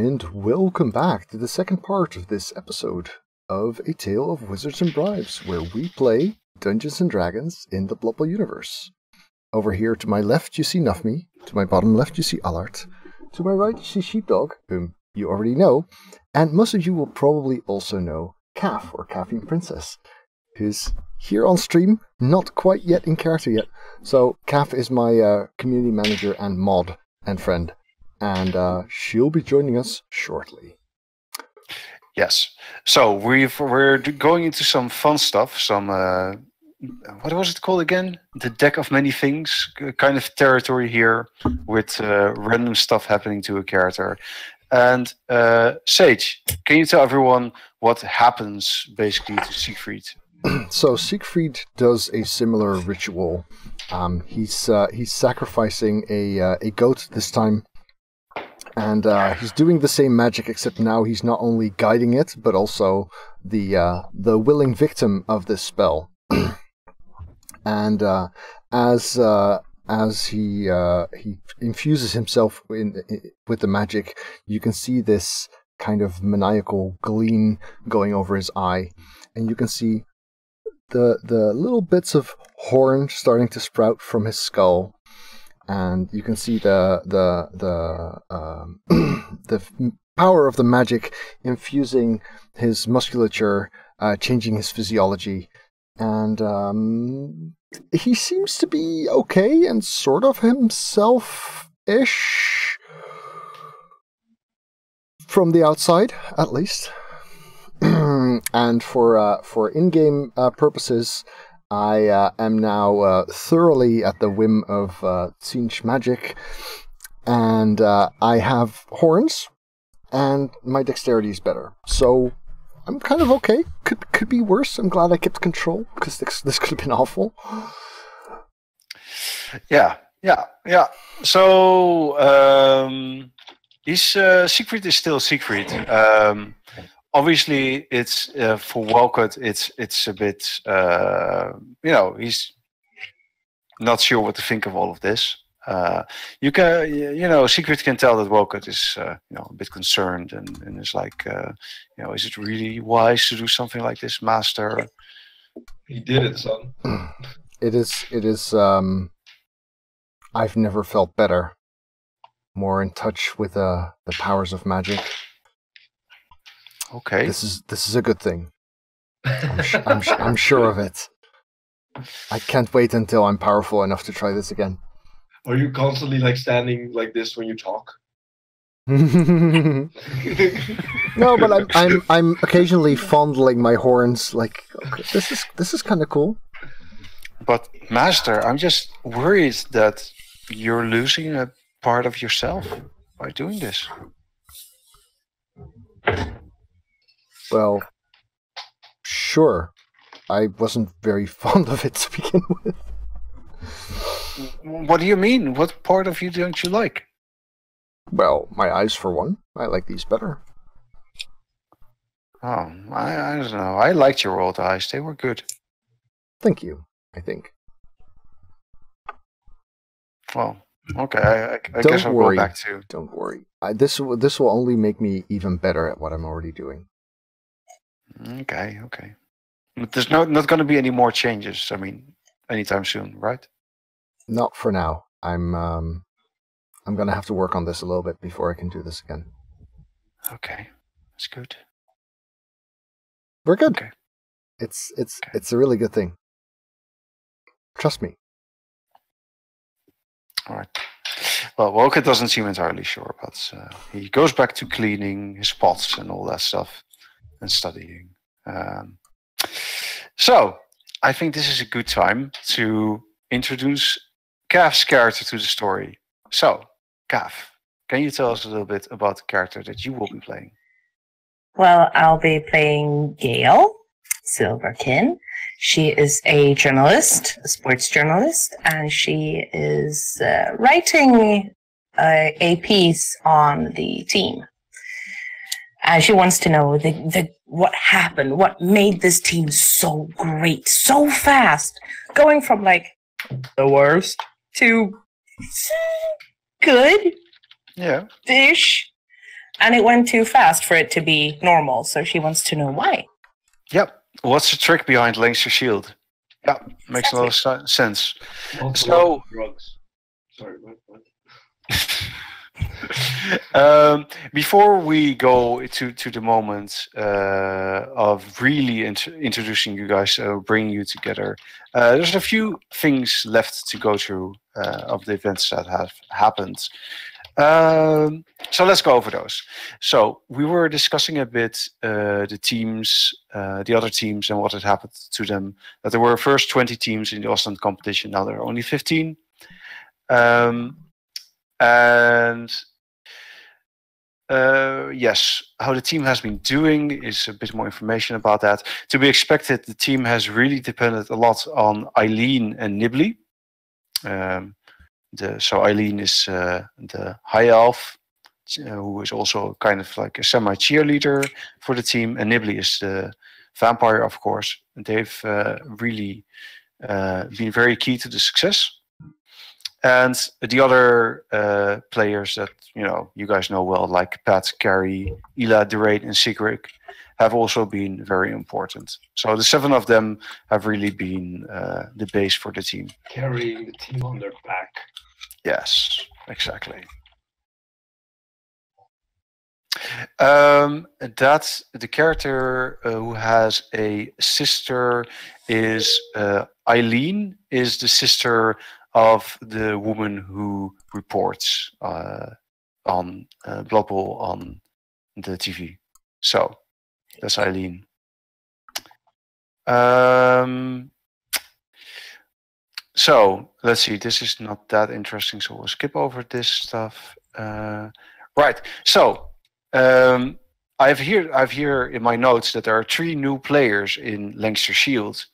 and welcome back to the second part of this episode of A Tale of Wizards and Bribes, where we play Dungeons and Dragons in the Blood Bowl universe. Over here to my left you see Nufmi, to my bottom left you see Allard, to my right you see Sheepdog, whom you already know, and most of you will probably also know Caff, or CaffeinPrincess, who's here on stream, not quite yet in character yet. So Caff is my community manager and mod and friend, and she'll be joining us shortly. Yes. So we're going into some fun stuff. Some what was it called again? The deck of many things kind of territory here, with random stuff happening to a character. And Sage, can you tell everyone what happens basically to Siegfried? So Siegfried does a similar ritual. He's sacrificing a goat this time. And he's doing the same magic, except now he's not only guiding it, but also the willing victim of this spell. And as he infuses himself with the magic, you can see this kind of maniacal gleam going over his eye, and you can see the little bits of horn starting to sprout from his skull. And you can see the power of the magic infusing his musculature, changing his physiology, and he seems to be okay and sort of himself-ish from the outside, at least. And for in-game purposes, I am now thoroughly at the whim of Tzeentch magic, and I have horns, and my dexterity is better. So I'm kind of okay. Could be worse. I'm glad I kept control, because this could have been awful. Yeah. So Siegfried is still Siegfried. Obviously, it's for Walcott. It's a bit, he's not sure what to think of all of this. Siegfried can tell that Walcott is, a bit concerned and is like, is it really wise to do something like this, Master? He did it, son. It is. I've never felt better, more in touch with the powers of magic. Okay. This is a good thing. I'm sure of it. I can't wait until I'm powerful enough to try this again. Are you constantly standing like this when you talk? No, but I'm occasionally fondling my horns. Like, okay, this is kind of cool. But Master, I'm just worried that you're losing a part of yourself by doing this. Well, sure. I wasn't very fond of it to begin with. What do you mean? What part of you don't you like? Well, my eyes for one. I like these better. Oh, I don't know. I liked your old eyes. They were good. Thank you, I think. Well, okay. I guess I'll go back to... Don't worry. This will only make me even better at what I'm already doing. Okay. But there's not going to be any more changes, anytime soon, right? Not for now. I'm going to have to work on this a little bit before I can do this again. Okay. That's good. We're good. Okay. It's a really good thing. Trust me. All right. Well, Walcott doesn't seem entirely sure, but he goes back to cleaning his pots and all that stuff and studying. So, I think this is a good time to introduce Caff's character to the story. So, Caff, can you tell us a little bit about the character that you will be playing? Well, I'll be playing Gail Silverkin. She is a journalist, a sports journalist, and she is writing a piece on the team. And she wants to know what happened, what made this team so great, so fast, going from the worst to good, yeah, ish. And it went too fast for it to be normal, so she wants to know why. Yep. What's the trick behind Lancashire Shield? Yeah, makes a lot of sense. Also, So, drugs. Sorry, what? Before we go to the moment of really introducing you guys, bringing you together, there's a few things left to go through of the events that have happened. So let's go over those. So we were discussing a bit the teams, the other teams, and what had happened to them. That there were first 20 teams in the Ostend competition. Now there are only 15. Yes, how the team has been doing is a bit more information about that. To be expected, the team has really depended a lot on Eileen and Nibley. So Eileen is the high elf, who is also kind of like a semi-cheerleader for the team, and Nibley is the vampire, of course. And they've really been very key to the success. And the other players that you guys know well, like Pat, Carrie, Ila, Deraid, and Siegfried, have also been very important. So the 7 of them have really been the base for the team. Carrying the team on their back. Yes, exactly. That's the character who has a sister is Eileen, is the sister of the woman who reports on Blood Bowl on the TV. So that's Eileen. So let's see. This is not that interesting, so we'll skip over this stuff. Right. So I've here in my notes that there are 3 new players in Lancashire Shield.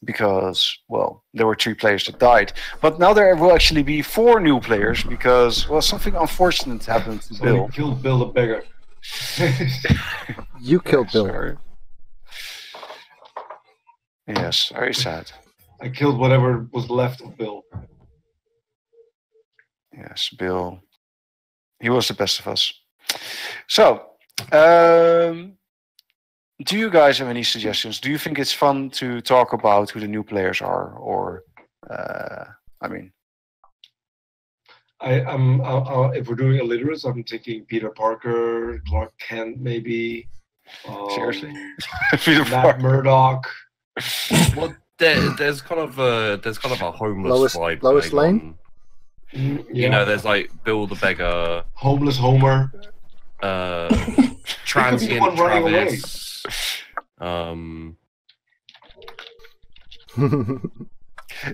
Because, well, there were 3 players that died. But now there will actually be 4 new players because, well, something unfortunate happened to Bill. You killed Bill the beggar. You killed Bill. Sorry. Yes, very sad. I killed whatever was left of Bill. Yes, Bill. He was the best of us. So, do you guys have any suggestions? Do you think it's fun to talk about who the new players are, or I mean, if we're doing illiterates, I'm thinking Peter Parker, Clark Kent, maybe. Seriously, Matt Murdock. Well, there's kind of a homeless vibe. Lois Lane. You know, there's like Bill the beggar, homeless Homer, transient Travis.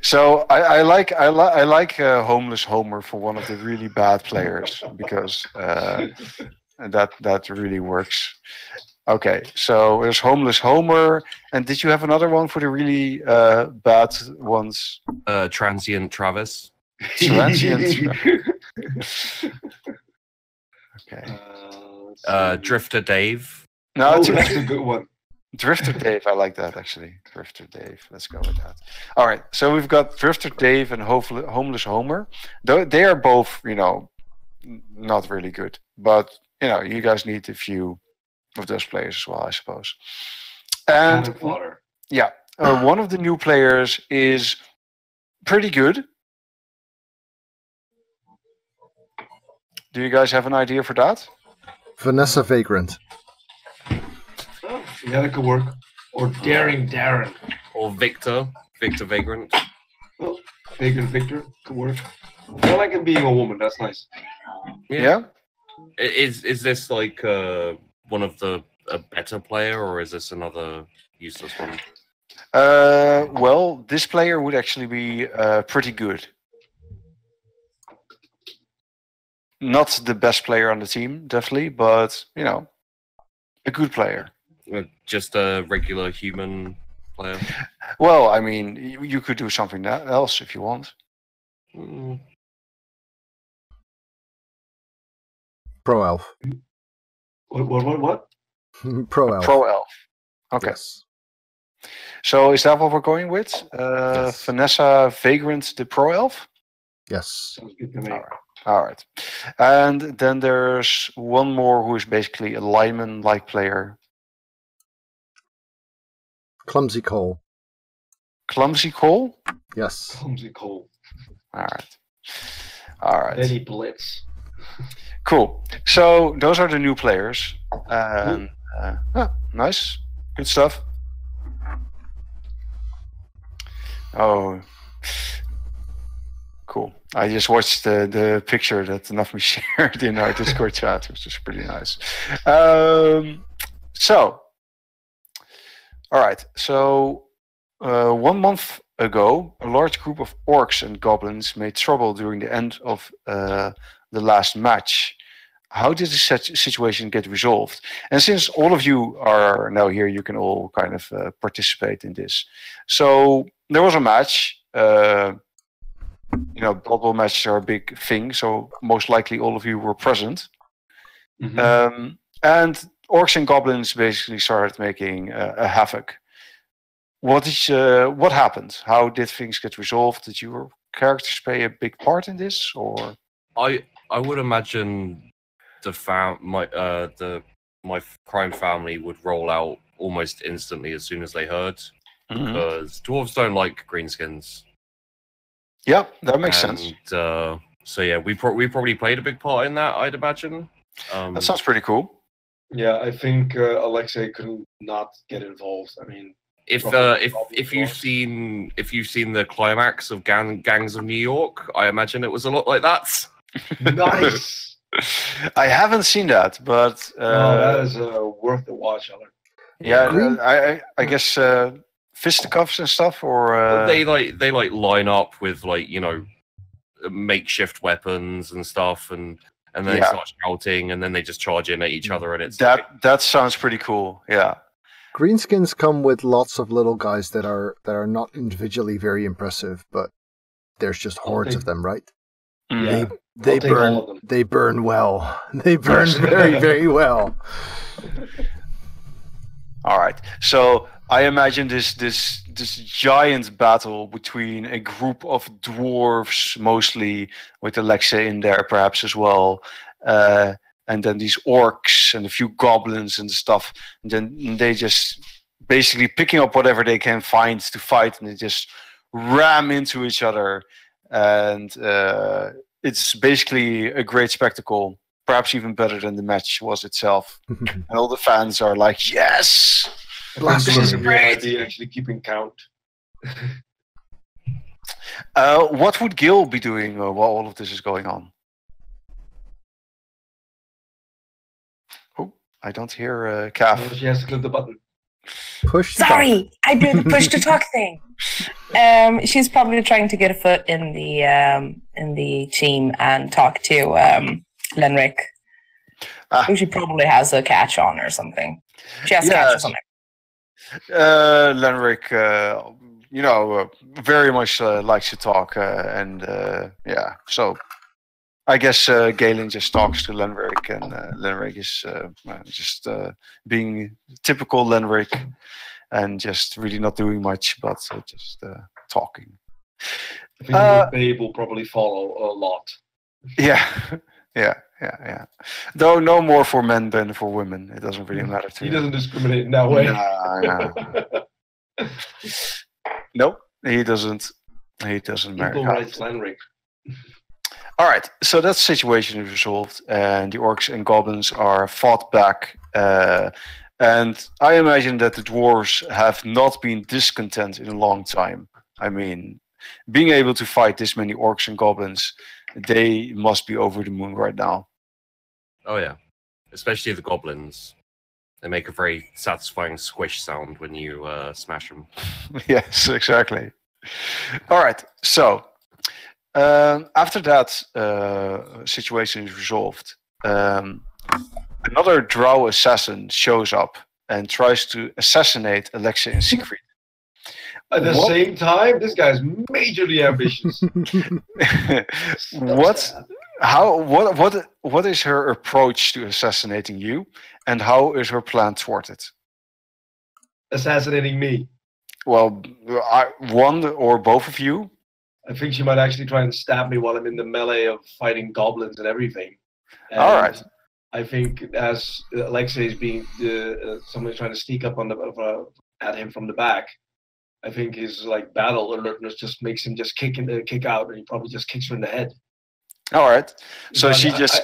So I like homeless Homer for one of the really bad players because that really works. Okay, so there's homeless Homer, and did you have another one for the really bad ones? Transient Travis. Transient. Okay. Drifter Dave. No, that's a good one. Drifter Dave, I like that actually. Drifter Dave, let's go with that. All right, so we've got Drifter Dave and Homeless Homer. They are both, not really good, but you guys need a few of those players as well, I suppose. And yeah, one of the new players is pretty good. Do you guys have an idea for that? Vanessa Vagrant. Yeah, that could work. Or Daring Darren. Or Victor Vagrant. Oh, Vagrant Victor could work. I like him being a woman. That's nice. Yeah. Is this like one of a better player, or is this another useless one? Well, this player would actually be pretty good. Not the best player on the team, definitely, but a good player. Just a regular human player. Well, I mean, you could do something else if you want. Pro elf. What? Pro elf. Pro elf. Okay. Yes. So is that what we're going with? Yes. Vanessa Vagrant, the pro elf? Yes. Sounds good to me. All right. All right. And then there's one more who is basically a lineman-like player. Clumsy Cole. Clumsy Cole? Yes. Clumsy Cole. All right. All right. Then he blitz. Cool. So those are the new players. Nice. Good stuff. Oh, cool. I just watched the picture that Nafmi shared in our Discord chat, which is pretty nice. So, all right. So, 1 month ago, a large group of orcs and goblins made trouble during the end of the last match. How did the situation get resolved? And since all of you are now here, you can all kind of participate in this. So there was a match. Blood Bowl matches are a big thing, so most likely all of you were present. Mhm. And orcs and goblins basically started making a havoc. What happened? How did things get resolved? Did your characters play a big part in this, or? I would imagine my crime family would roll out almost instantly as soon as they heard, because dwarves don't like greenskins. Yeah, that makes sense. So yeah, we probably played a big part in that, I'd imagine. That sounds pretty cool. Yeah, I think Alexei could not get involved. I mean, if you've seen the climax of Gangs of New York, I imagine it was a lot like that. nice. I haven't seen that, but that is worth the watch, Alex. Yeah, I guess fisticuffs and stuff, or they line up with makeshift weapons and stuff, and then they start shouting, and then they just charge in at each other, and it's that sounds pretty cool. Yeah. Greenskins come with lots of little guys that are not individually very impressive, but there's just hordes of them, right? Yeah. They burn. They burn well. They burn very, very well. All right. So I imagine this giant battle between a group of dwarves, mostly with Alexei in there, perhaps as well, and then these orcs and a few goblins and stuff. And then they just basically picking up whatever they can find to fight, and they just ram into each other. And it's basically a great spectacle, perhaps even better than the match was itself. And all the fans are like, yes! This is great! Actually keeping count. What would Gil be doing while all of this is going on? Oh, I don't hear Caff. She has to click the button. Sorry, I do the push to talk thing. She's probably trying to get a foot in the team and talk to Lenric. She probably has a catch on or something. She has a catch or something. Lenric, very much likes to talk, so I guess Galen just talks to Lenric, and Lenric is just being typical Lenric, and just really not doing much, but just talking. I think Babe will probably follow a lot. Yeah. Though no more for men than for women. It doesn't really matter to him. He doesn't discriminate in that way. No. Nope, he doesn't. He doesn't marry. Equal rights, Lenric. All right, so that situation is resolved, and the orcs and goblins are fought back. And I imagine that the dwarves have not been discontent in a long time. I mean, being able to fight this many orcs and goblins, they must be over the moon right now. Oh yeah, especially the goblins. They make a very satisfying squish sound when you smash them. Yes, exactly. All right, so after that situation is resolved, another drow assassin shows up and tries to assassinate Alexei and Siegfried. At the same time, this guy's majorly ambitious. What is her approach to assassinating you, and how is her plan toward it? Assassinating me. Well, one or both of you. I think she might actually try and stab me while I'm in the melee of fighting goblins and everything. And All right. I think as Alexei is being someone trying to sneak up on at him from the back, I think his like battle alertness just makes him just kick out, and he probably just kicks her in the head. All right. So But she just.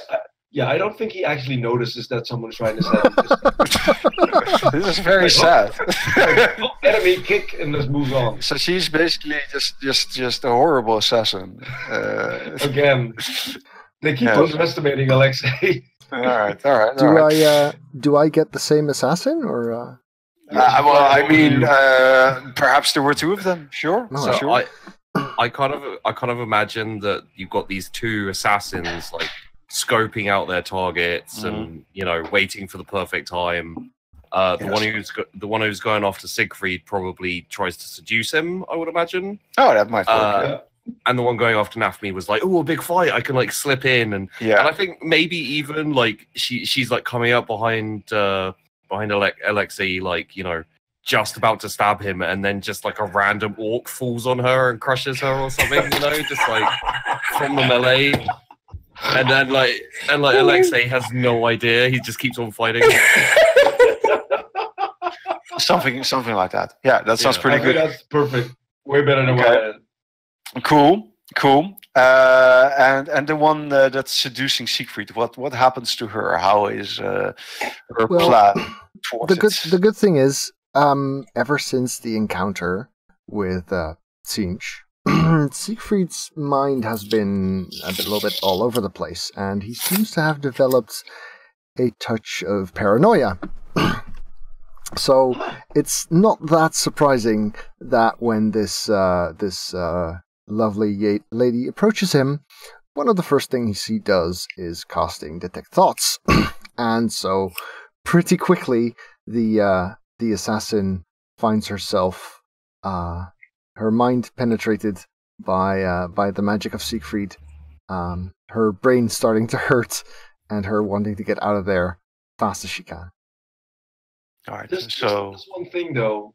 I don't think he actually notices that someone's trying to set him. This is very sad. Enemy kick and just moves on. So she's basically just a horrible assassin. Again, they keep underestimating Alexei. All right. Do I get the same assassin or? Well, I mean, perhaps there were two of them. Sure. Oh, So sure. I kind of imagine that you've got these two assassins like scoping out their targets and waiting for the perfect time. The one who's going after Siegfried probably tries to seduce him, I would imagine. Oh, that might work. And the one going after Nafmi was like, "Oh, a big fight! I can like slip in." And I think maybe even like she's like coming up behind Alexei, like just about to stab him, and then just like a random orc falls on her and crushes her or something, just like from the melee. And then Alexei has no idea. He just keeps on fighting. Something like that. Yeah, that sounds pretty good. That's perfect. Way better than what I had. Cool. And the one that's seducing Siegfried. What happens to her? How is her plan? The good thing is, ever since the encounter with Sinch, Siegfried's mind has been a little bit all over the place, and he seems to have developed a touch of paranoia. So it's not that surprising that when this lovely lady approaches him, one of the first things he does is casting Detect Thoughts, and so pretty quickly the assassin finds herself her mind penetrated by the magic of Siegfried, her brain starting to hurt, and her wanting to get out of there fast as she can. All right. Just one thing though,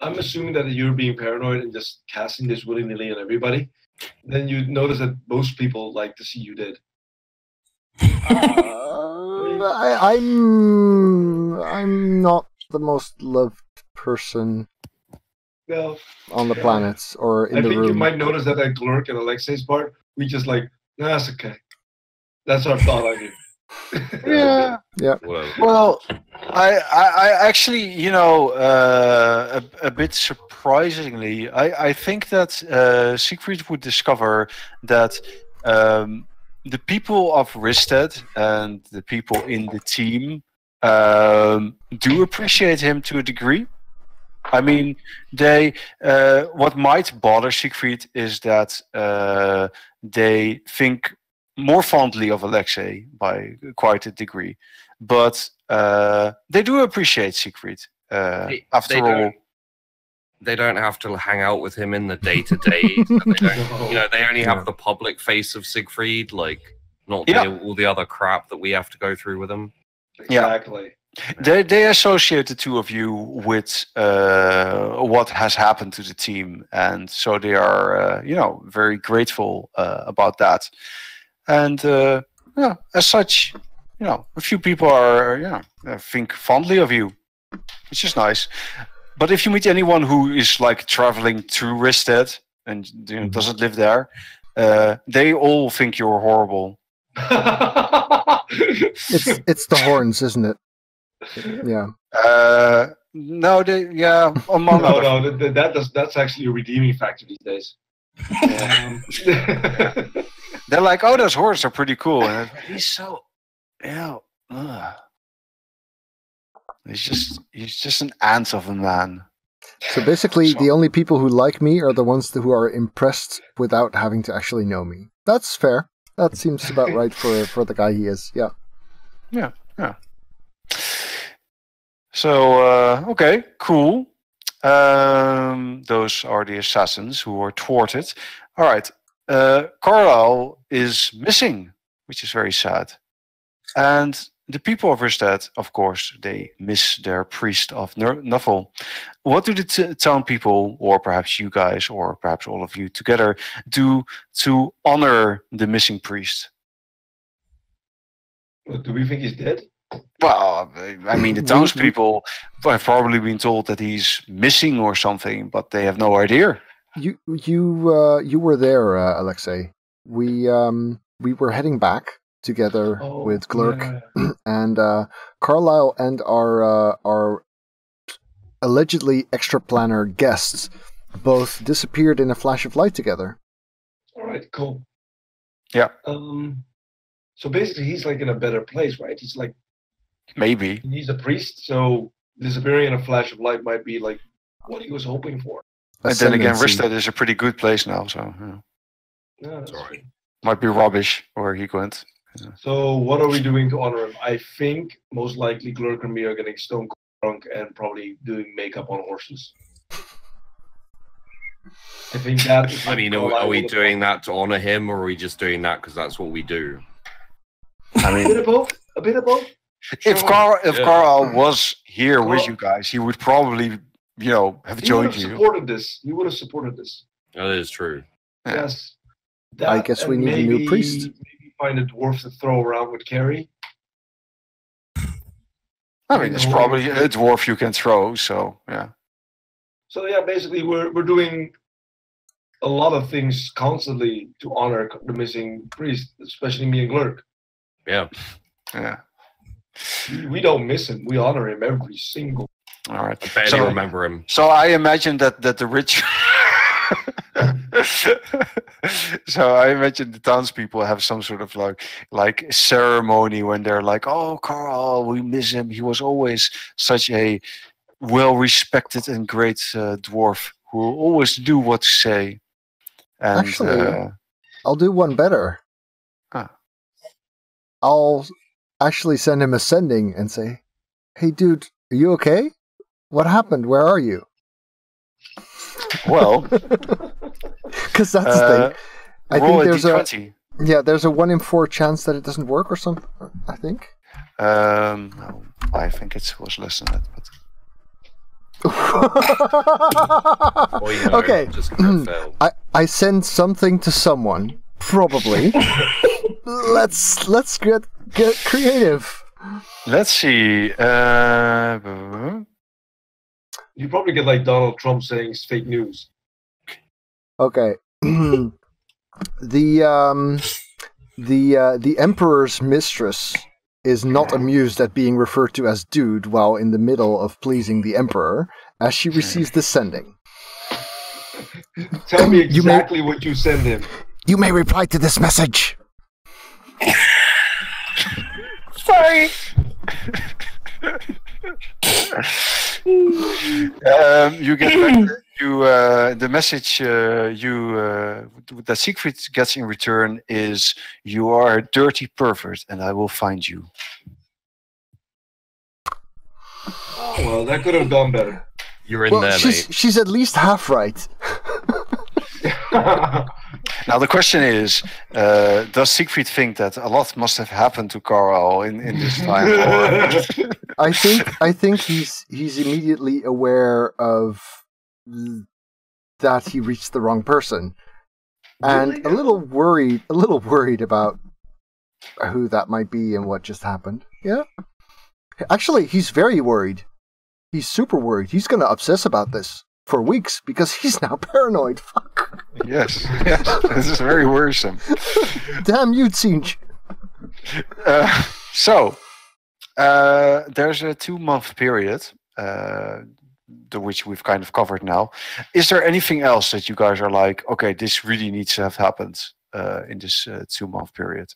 I'm assuming that you're being paranoid and just casting this willy-nilly on everybody. Then you notice that most people like to see you dead. I'm not the most loved person on the planet or in the room. I think you might notice that at Glurk and Alexei's part, we just like, nah, that's okay. That's our thought on you. Yeah. Well, I actually, a bit surprisingly, I think that Siegfried would discover that the people of Risted and the people in the team do appreciate him to a degree. I mean, what might bother Siegfried is that they think more fondly of Alexei by quite a degree, but they do appreciate Siegfried. After all, they don't have to hang out with him in the day-to-day. They only have the public face of Siegfried, like not all the other crap that we have to go through with him. Exactly. They associate the two of you with what has happened to the team, and so they are, very grateful about that. And as such, a few people are, think fondly of you, which is nice. But if you meet anyone who is like traveling through Risted and doesn't live there, they all think you're horrible. It's the horns, isn't it? Yeah. No, that's actually a redeeming factor these days. They're like, oh, those horns are pretty cool. And he's so, he's just an ant of a man. So basically, the only people who like me are the ones who are impressed without having to actually know me. That's fair. That seems about right for the guy he is. Yeah. Yeah. So, okay, cool. Those are the assassins who were thwarted. All right. Carlisle is missing, which is very sad. And the people of Ristad, of course, they miss their priest of Nuffle. What do the town people, or perhaps you guys, or perhaps all of you together, do to honor the missing priest? Do we think he's dead? Well, I mean, the townspeople have probably been told that he's missing or something, but they have no idea. You were there, Alexei. We were heading back together with Glurk and Carlisle and our allegedly extra planner guests both disappeared in a flash of light together. All right, cool. Yeah. So basically, he's like in a better place, right? He's like maybe he's a priest, so disappearing in a flash of light might be like what he was hoping for. And then again, Ristad is a pretty good place now, so Yeah, that's right. Might be rubbish where he went. Yeah. So what are we doing to honor him? I think most likely Glurk and me are getting stone drunk and probably doing makeup on horses. I think that is. I mean, are we doing that to honor him, or are we just doing that because that's what we do? I mean, a bit of both. A bit of both. If Carl was here with you guys, he would probably, have joined you. He would have supported this. That is true. Yeah. Yes. I guess we need a new priest. Maybe find a dwarf to throw around with Carrie. I mean, it's probably a dwarf you can throw. So yeah. So yeah, basically we're doing a lot of things constantly to honor the missing priest, especially me and Glurk. Yeah. Yeah. We don't miss him. We honor him every single. All right. I barely remember him. So I imagine that the rich. So I imagine the townspeople have some sort of like ceremony when they're like, "Oh, Carl, we miss him. He was always such a well-respected and great dwarf who will always do what you say." And, actually, I'll do one better. I'll actually send him a sending and say, "Hey, dude, are you okay? What happened? Where are you?" Well, because that's the thing. I think there's a 1 in 4 chance that it doesn't work or something. I think. No, I think it was less than that. But... okay. I send something to someone. Probably. Let's get creative. Let's see. You probably get like Donald Trump saying it's fake news. Okay. The Emperor's mistress is not amused at being referred to as dude while in the middle of pleasing the Emperor, as she receives the sending. Tell me exactly what you send him. You may reply to this message. Sorry. You get back the message that Siegfried gets in return is, "You are a dirty pervert, and I will find you." Well, that could have gone better. You're in there, mate. She's at least half right. Now the question is, does Siegfried think that a lot must have happened to Carl in this time? Or... I think he's immediately aware of that he reached the wrong person, and a little worried about who that might be and what just happened. Yeah, actually, he's very worried. He's super worried. He's going to obsess about this for weeks because he's now paranoid. Fuck. Yes, this is very worrisome. Damn you, Siege. So, there's a 2-month period, which we've kind of covered now. Is there anything else that you guys are like, okay, this really needs to have happened in this 2-month period?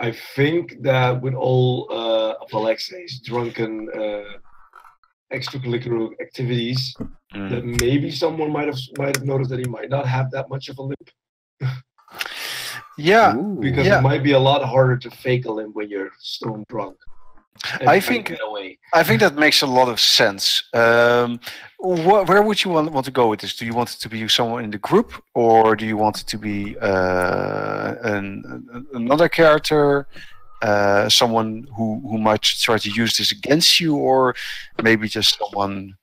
I think that with all of Alexei's drunken extracurricular activities, that maybe someone might have noticed that he might not have that much of a lip. Yeah, because it might be a lot harder to fake a limp when you're stone drunk. I think that makes a lot of sense. Where would you want to go with this? Do you want it to be someone in the group, or do you want it to be another character? someone who might try to use this against you, or maybe just someone,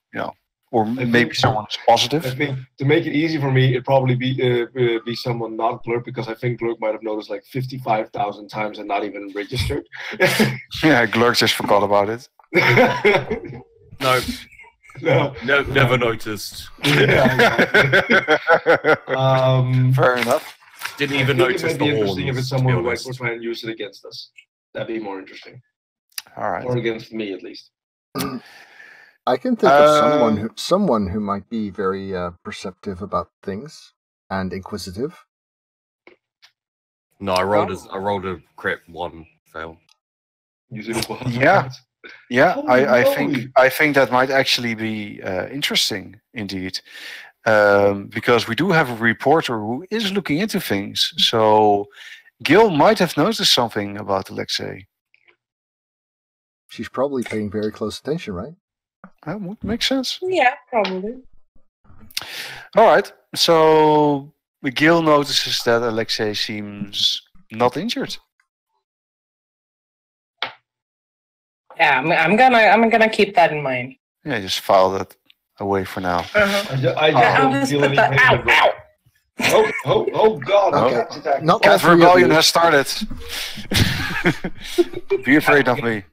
or maybe someone who's positive? I think to make it easy for me, it'd probably be someone not Glurk, because I think Glurk might have noticed like 55,000 times and not even registered. Yeah, Glurk just forgot about it. No, never noticed. Fair enough. Didn't even notice it might the be interesting horns, if it's to be someone who honest. will try and use it against us. That'd be more interesting. All right. Or against me, at least. I can think of someone who might be very perceptive about things and inquisitive. No, I rolled a crit 1 fail. Yeah. I think that might actually be interesting indeed, because we do have a reporter who is looking into things. So Gil might have noticed something about Alexei. She's probably paying very close attention, right? That would make sense. Yeah, probably. All right. So Gil notices that Alexei seems not injured. Yeah, I'm gonna keep that in mind. Yeah, just file that away for now. I just don't feel any pain. Oh God! Okay. Not all Cat three of rebellion you. has started. Be afraid of me.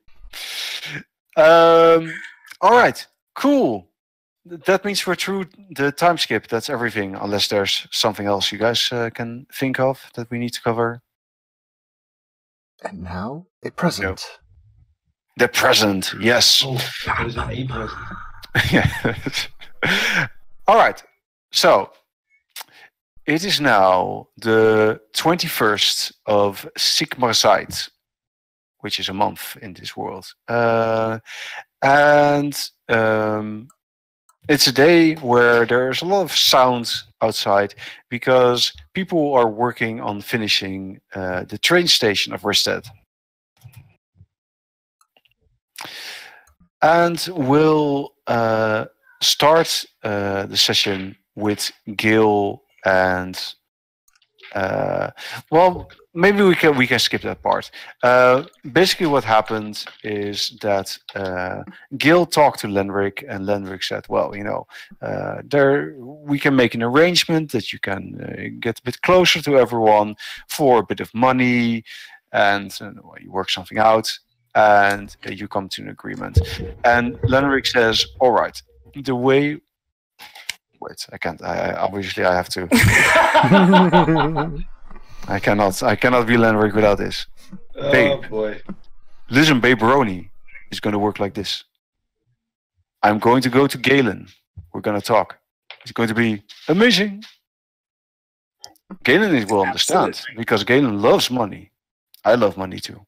All right, cool. That means we're through the time skip. That's everything, unless there's something else you guys can think of that we need to cover. And now a present. The present, yes. Oh, that is an A present. Yeah. All right. So it is now the 21st of Sigmarzeit, which is a month in this world. And it's a day where there's a lot of sound outside because people are working on finishing the train station of Risted. And we'll start the session with Gil and well, maybe we can skip that part. Basically, what happened is that Gil talked to Lenric, and Lenric said, "Well, there we can make an arrangement that you can get a bit closer to everyone for a bit of money, and you work something out." And you come to an agreement. And Lenric says, all right, the way... Wait, I can't. Obviously, I have to. I cannot be Lenric without this. Oh, Babe. boy. Listen, Babe Baroni is going to work like this. I'm going to go to Galen. We're going to talk. It's going to be amazing. Galen will understand, because Galen loves money. I love money too.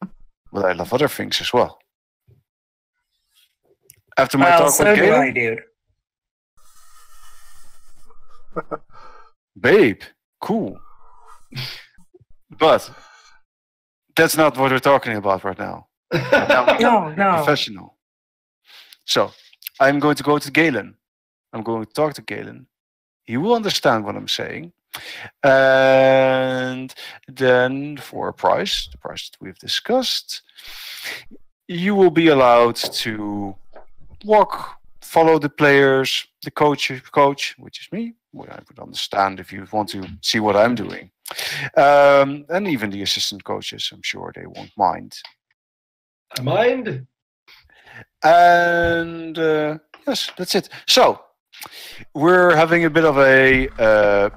But I love other things as well. After my talk with Galen, dude. Babe, cool. But that's not what we're talking about right now. No. Professional. So I'm going to go to Galen. I'm going to talk to Galen. He will understand what I'm saying. And then for a price, the price that we've discussed, you will be allowed to follow the players, the coach, which is me. Well, I would understand if you want to see what I'm doing. And even the assistant coaches, I'm sure they won't mind. I mind? And yes, that's it. So we're having a bit of a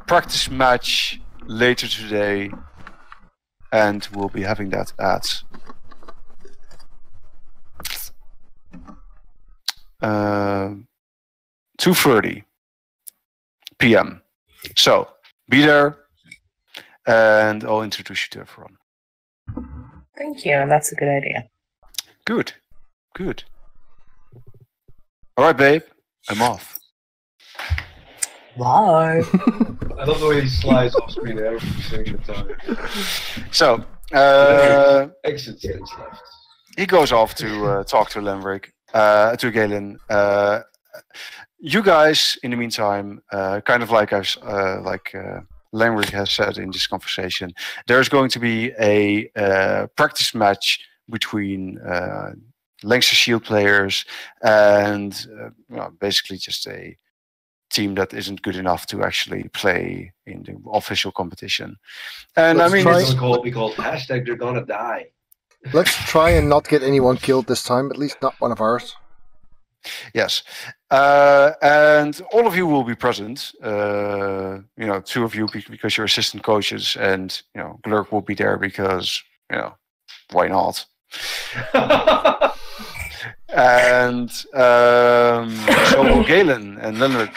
practice match later today, and we'll be having that at 2:30 p.m. So be there, and I'll introduce you to everyone. Thank you. That's a good idea. Good. All right, babe. I'm off. Bye. I love the way he slides off screen every single time. So Exit stage left. he goes off to talk to Lenric, to Galen. You guys, in the meantime, kind of like Lenric has said in this conversation, there's going to be a practice match between Lancashire Shield players and basically just a team that isn't good enough to actually play in the official competition. And Let's I mean, try- It's going to be called hashtag they're gonna die. Let's try and not get anyone killed this time, at least not one of ours. yes, and all of you will be present. Two of you because you're assistant coaches, and Glurk will be there because why not? And so will Galen and Leonard.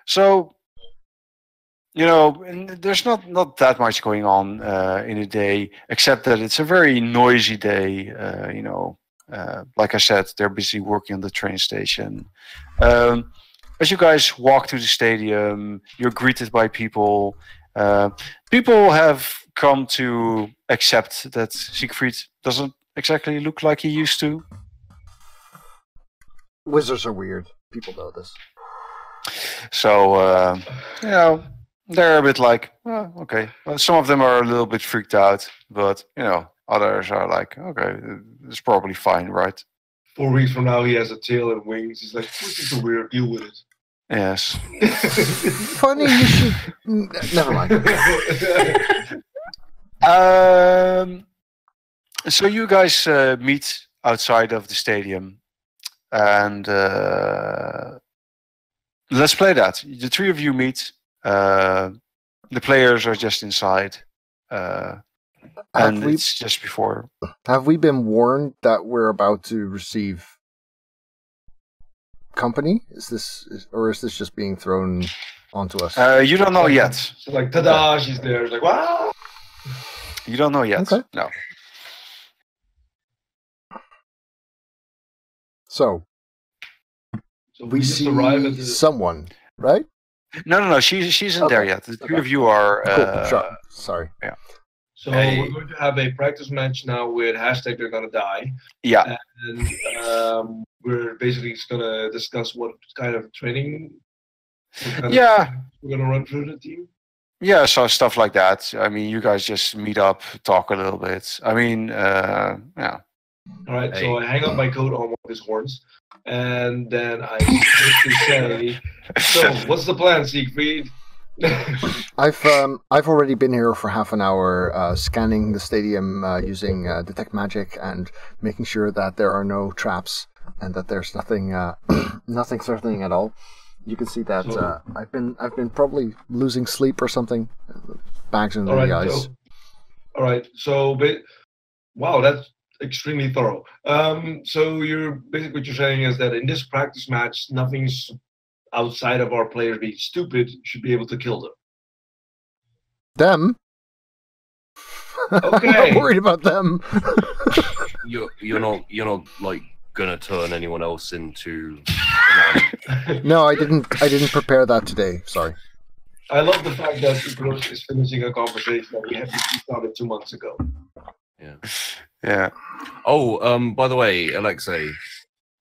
So there's not that much going on in a day, except that it's a very noisy day. Like I said, they're busy working on the train station. As you guys walk through the stadium, you're greeted by people. People have come to accept that Siegfried doesn't exactly look like he used to. Wizards are weird. People know this. So, they're a bit like, oh, okay. Well, some of them are a little bit freaked out, but, others are like, okay, it's probably fine, right? 4 weeks from now, he has a tail and wings. He's like, this is a weird, deal with it. Yes. Funny, you should... Never mind. So you guys meet outside of the stadium, and let's play that. The three of you meet. The players are just inside, and it's just before. Have we been warned that we're about to receive company? Is this just being thrown onto us? You don't know yet. So like, ta-da, she's there. It's like, wow. You don't know yet. Okay. No. So we just see arrive at the... someone, right? No. She's isn't there yet. The three of you are. Cool. Sure. Sorry. Yeah. So we're going to have a practice match now with hashtag they're gonna die. Yeah. And we're basically just gonna discuss what kind of training we're gonna run through the team. Yeah, so stuff like that. I mean, you guys just meet up, talk a little bit. I mean, yeah. All right, so I hang up my coat on one of his horns, and then I basically say, "So, what's the plan, Siegfried?" I've already been here for half an hour, scanning the stadium using detect magic and making sure that there are no traps and that there's nothing nothing threatening at all. You can see that I've been probably losing sleep or something. Bags under the eyes. All right, so wow, that's extremely thorough. So you're basically what you're saying is that in this practice match, nothing's outside of our players being stupid should be able to kill them. Them? Okay. I'm not worried about them. You're not like gonna turn anyone else into. No, I didn't prepare that today. Sorry. I love the fact that Gross is finishing a conversation that we started 2 months ago. Yeah. Yeah. Oh, by the way, Alexei.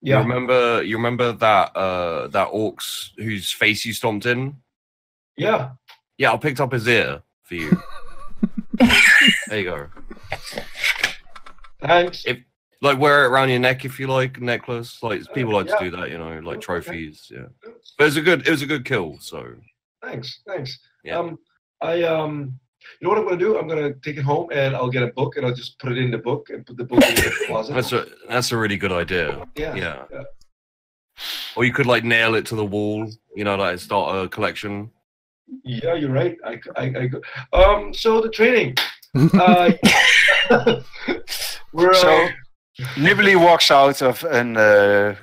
Yeah. You remember that orcs whose face you stomped in? Yeah. Yeah, I picked up his ear for you. There you go. Thanks. Like wear it around your neck if you like, necklace. Like people like to do that, like trophies. Yeah, but it was a good kill. So thanks. Yeah. You know what I'm gonna do? I'm gonna take it home and I'll get a book and I'll just put it in the book and put the book in the closet. That's a really good idea. Yeah. Or you could like nail it to the wall. Like start a collection. Yeah, you're right. So the training. So Nibbly walks out of and to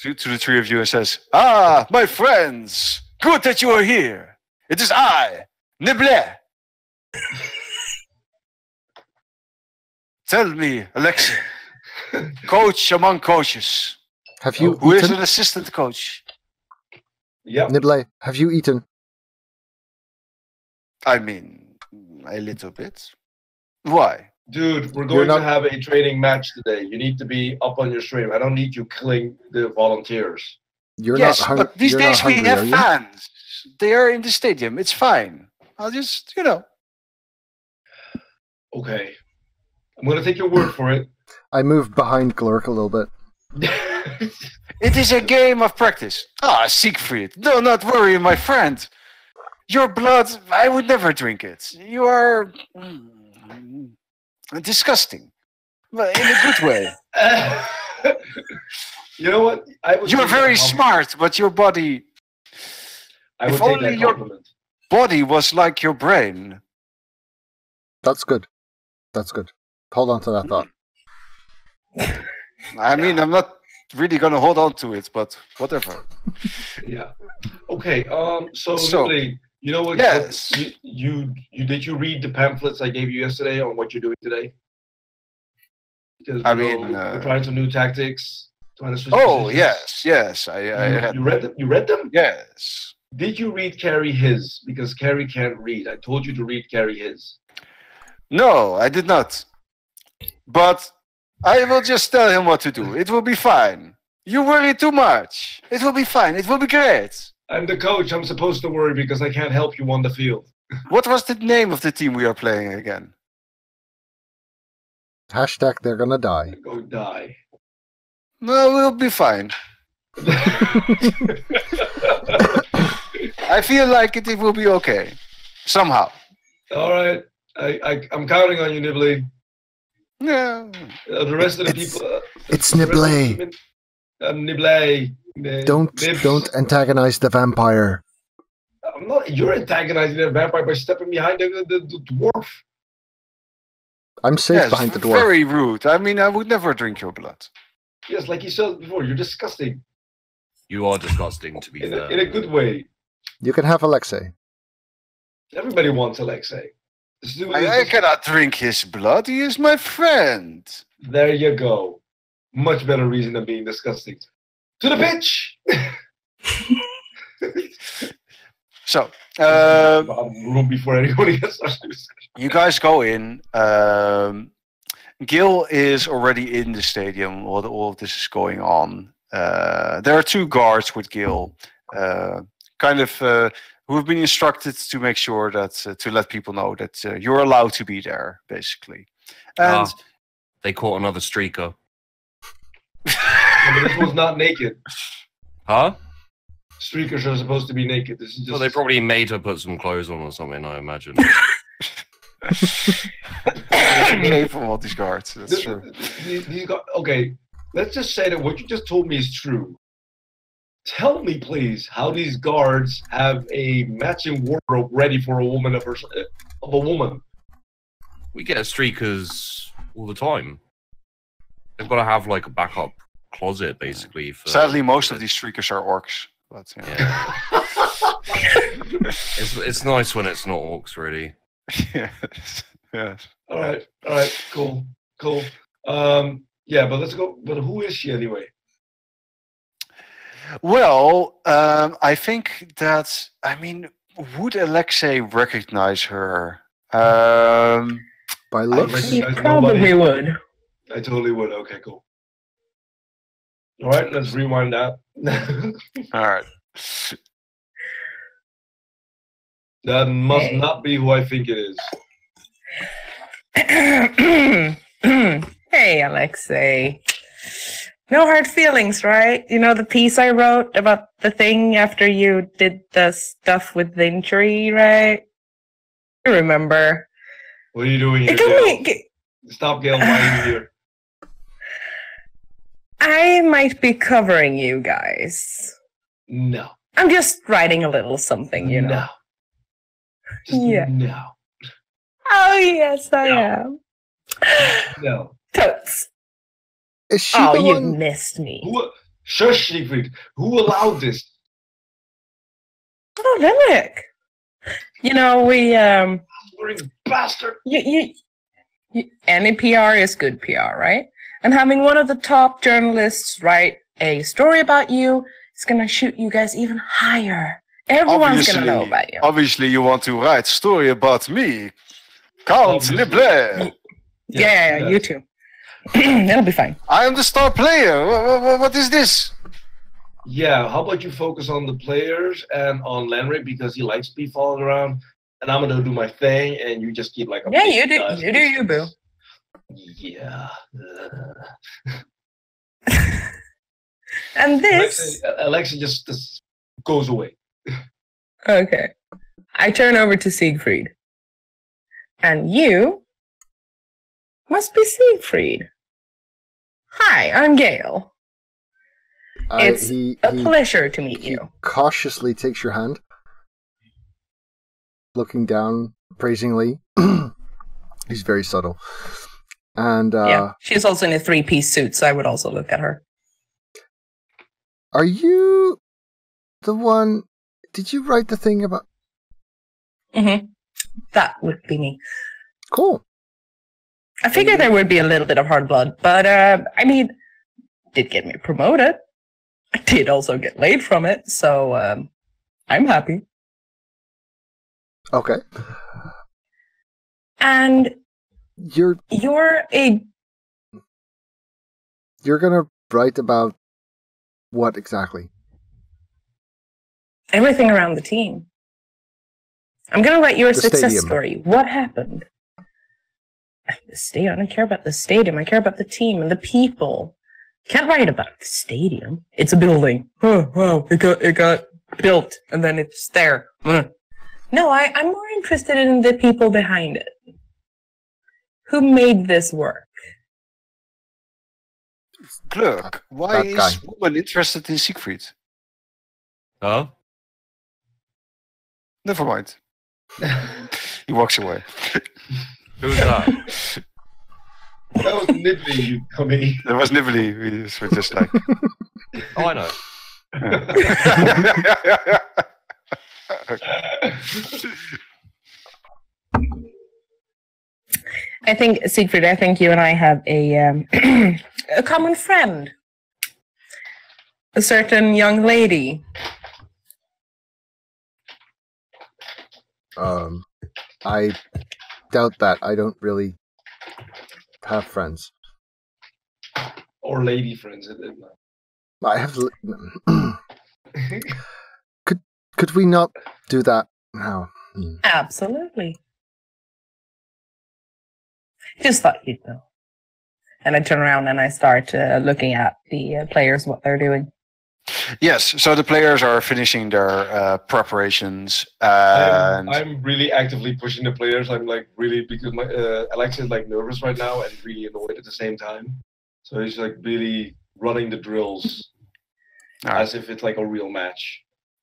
the three of you and says, "Ah, my friends, good that you are here. It is I, Nibbly. Tell me, Alexei, coach among coaches, Have you who is eaten? an assistant coach? Yeah. Niblay, have you eaten? I mean, a little bit. Why? Dude, we're going to have a training match today. You need to be up on your stream. I don't need you killing the volunteers. Yes, but these days we have fans. They are in the stadium. It's fine. I'll just, Okay. I'm going to take your word for it. I moved behind Glurk a little bit. It is a game of practice. Ah, Siegfried, do not worry, my friend. Your blood, I would never drink it. You are disgusting, but in a good way. You know what? You're very smart, but your body... I would if take only that your compliment. body was like your brain. That's good. That's good. Hold on to that thought. I mean, I'm not really going to hold on to it, but whatever. Yeah. Okay. So really, you know what? Yes. You did you read the pamphlets I gave you yesterday on what you're doing today? Because we're trying some new tactics. Trying to switch positions. yes. You read them. You read them? Yes. Did you read Carrie his? Because Carrie can't read. I told you to read Carrie his. No, I did not. But I will just tell him what to do. It will be fine. You worry too much. It will be fine. It will be great. I'm the coach. I'm supposed to worry because I can't help you on the field. What was the name of the team we are playing again? Hashtag they're gonna die. Go die. No, we'll be fine. I feel like it will be okay. Somehow. All right. I'm counting on you, Nibley. Yeah. The rest of the people... It's Nibley. Nibley. Don't antagonize the vampire. I'm not... You're antagonizing the vampire by stepping behind the dwarf. I'm safe behind the dwarf. Very rude. I mean, I would never drink your blood. Yes, like you said before, you're disgusting. You are disgusting, to be fair. In a good way. You can have Alexei. Everybody wants Alexei. I cannot drink his blood. He is my friend. There you go. Much better reason than being disgusting. To the pitch! So, room before anybody gets started. You guys go in. Gil is already in the stadium while all of this is going on. There are two guards with Gil, who have been instructed to make sure that to let people know that you're allowed to be there, basically. And they caught another streaker. But this one's not naked. Huh? Streakers are supposed to be naked. This is just... Well, they probably made her put some clothes on or something, I imagine. Okay, from all these guards. That's true. Okay, let's just say that what you just told me is true. Tell me, please, how these guards have a matching wardrobe ready for a woman of a woman. We get streakers all the time. They've got to have like a backup closet, basically. Sadly, most of these streakers are orcs. But, yeah. It's nice when it's not orcs, really. Yes. All right, cool. Yeah, but let's go. But who is she anyway? Well, I think that, would Alexei recognize her? By looks? He probably would. I totally would. Okay, cool. All right, let's rewind that. All right. That must not be who I think it is. Hey, Alexei. No hard feelings, right? You know the piece I wrote about the thing after you did the stuff with the injury, right? I remember. What are you doing here, Gail? Stop, Gail. Why are you here? I might be covering you guys. No. I'm just writing a little something, you know. No. Just no. Oh, yes, I am. No. Totes. Is she the you one? missed me. Shush, Siegfried. Who allowed this? Oh, Lilic. You know, we Bastard. Any PR is good PR, right? And having one of the top journalists write a story about you is gonna shoot you guys even higher. Everyone's gonna know about you. Obviously, you want to write a story about me. Count Liblé. Yeah, you too. That'll be fine. I am the star player. What is this? Yeah, how about you focus on the players and on Lenric because he likes to be followed around, and I'm gonna do my thing, and you just keep like a you do you, boo. Yeah. And this. Alexa just goes away. Okay. I turn over to Siegfried. And you must be Siegfried. Hi, I'm Gale. It's a pleasure to meet you. Cautiously takes your hand, looking down praisingly. He's very subtle. And yeah, she's also in a 3-piece suit, so I would also look at her. Are you the one? Did you write the thing about? Mm-hmm. That would be me. Cool. I figured there would be a little bit of hard blood, but I mean, did get me promoted. I did also get laid from it, so I'm happy. Okay. And you're gonna write about what exactly? Everything around the team. I'm gonna write your success stadium. story. What happened? The stadium. I don't care about the stadium. I care about the team and the people. Can't write about the stadium. It's a building. Oh, wow, it got built and then it's there. No, I'm more interested in the people behind it. Who made this work? Glurk, why is woman interested in Siegfried? Huh? Never mind. He walks away. Who's that? That was Nibbly coming. That was Nibbly. We were just like... Oh, I know. I think, Siegfried, you and I have a common friend. A certain young lady. I doubt that. I don't really have friends. Or lady friends. I have... Could we not do that now? Absolutely. Just thought you'd know. And I turn around and I start looking at the players, what they're doing. Yes, so the players are finishing their preparations. And I'm really actively pushing the players. I'm like really, because my Alexa is like nervous right now and really annoyed at the same time. So he's like really running the drills as if it's like a real match.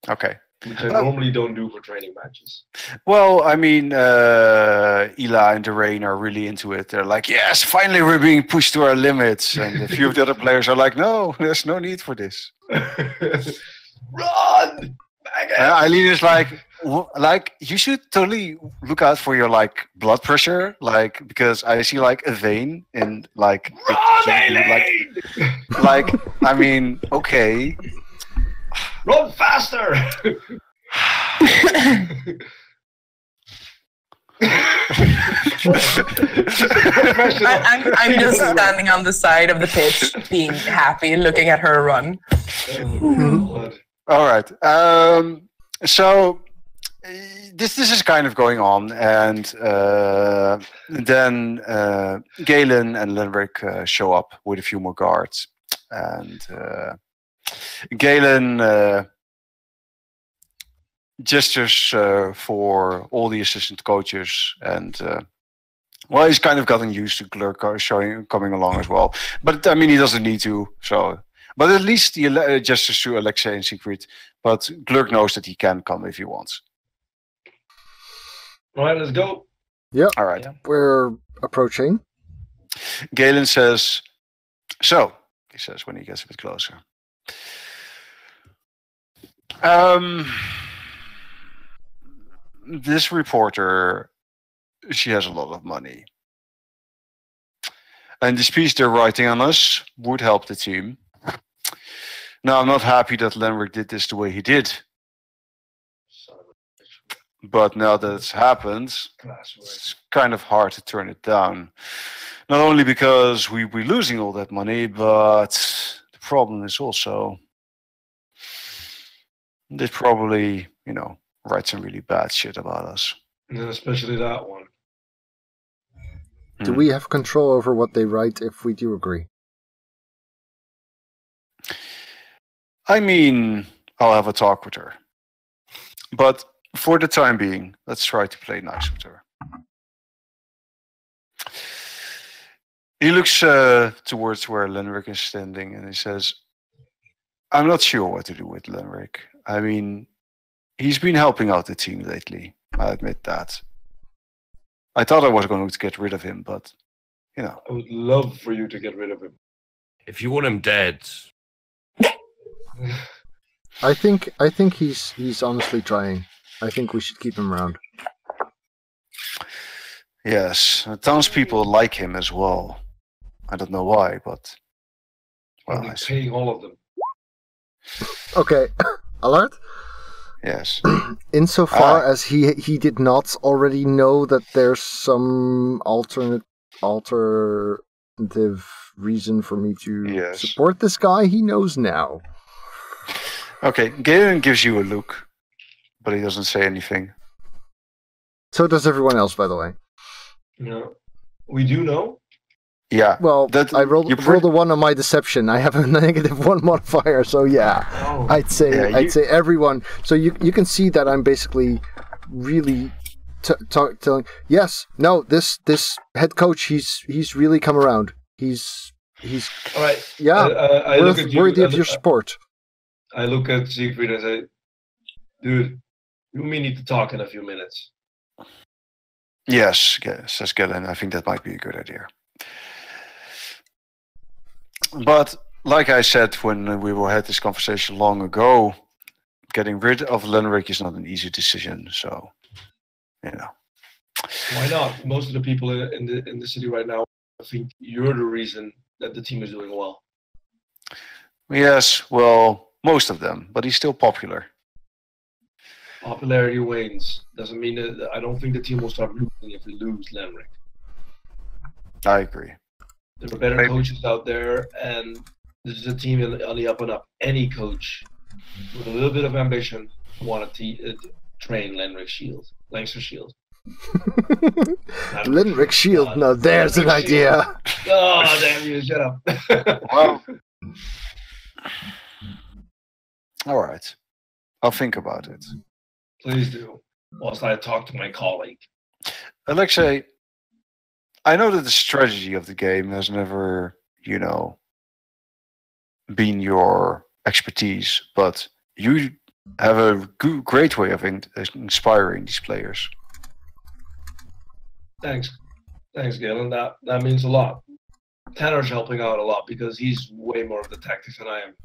Okay. Which I normally don't do for training matches. Well, I mean, Ela and Derain are really into it. They're like, yes, finally we're being pushed to our limits. And a few of the other players are like, no, there's no need for this. Run! Eileen is like, you should totally look out for your, like, blood pressure. Like, because I see, like, a vein in, like... Run, Eileen! Like, I mean, okay... Run faster! I'm just standing on the side of the pitch, being happy, looking at her run. All right. So this is kind of going on, and then Galen and Lenric show up with a few more guards, and Galen gestures for all the assistant coaches, and well, he's kind of gotten used to Glurk coming along as well. But I mean, he doesn't need to. So, but at least he gestures to Alexei and Siegfried. But Glurk knows that he can come if he wants. All right, let's go. Yeah. All right. We're approaching. Galen says, "So," he says when he gets a bit closer. This reporter, she has a lot of money. And this piece they're writing on us would help the team. Now, I'm not happy that Lenric did this the way he did. But now that it's happened, it's kind of hard to turn it down. Not only because we're losing all that money, but the problem is also they probably, write some really bad shit about us. Yeah, especially that one. Do we have control over what they write if we do agree? I mean, I'll have a talk with her. But for the time being, let's try to play nice with her. He looks towards where Lenric is standing and he says, I'm not sure what to do with Lenric. I mean, he's been helping out the team lately. I admit that. I thought I was going to get rid of him, but, you know. I would love for you to get rid of him. If you want him dead... I think he's honestly trying. I think we should keep him around. Yes, townspeople like him as well. I don't know why, but... Well, I'm paying all of them. Okay, alert? Yes. Insofar as he did not already know that there's some alternative reason for me to support this guy, he knows now. Okay, Galen gives you a look, but he doesn't say anything. So does everyone else, by the way. No. We do know? Yeah. Well, I rolled a 1 on my deception. I have a -1 modifier, so yeah. Oh. I'd say everyone. So you can see that I'm basically really telling. Yes, no. This head coach, he's really come around. He's all right. Yeah. I look at you, worthy of your support. I look at Siegfried and say, "Dude, you and me need to talk in a few minutes." Yes, says Galen. I think that might be a good idea. But, like I said when we had this conversation long ago, getting rid of Lenric is not an easy decision, so, you know. Why not? Most of the people in the city right now, I think you're the reason that the team is doing well. Yes, well, most of them, but he's still popular. Popularity wanes. Doesn't mean that I don't think the team will start losing if we lose Lenric. I agree. There are better coaches out there, and this is a team on the up and up. Any coach with a little bit of ambition want to train Lenric Shield, Lancer Shield. Lenric Shield. No, there's an idea. Oh, damn you! Shut up. Well, all right. I'll think about it. Please do. Whilst I talk to my colleague. Alexei, I know that the strategy of the game has never, been your expertise, but you have a great way of inspiring these players. Thanks, Galen. That means a lot. Tanner's helping out a lot because he's way more of the tactics than I am.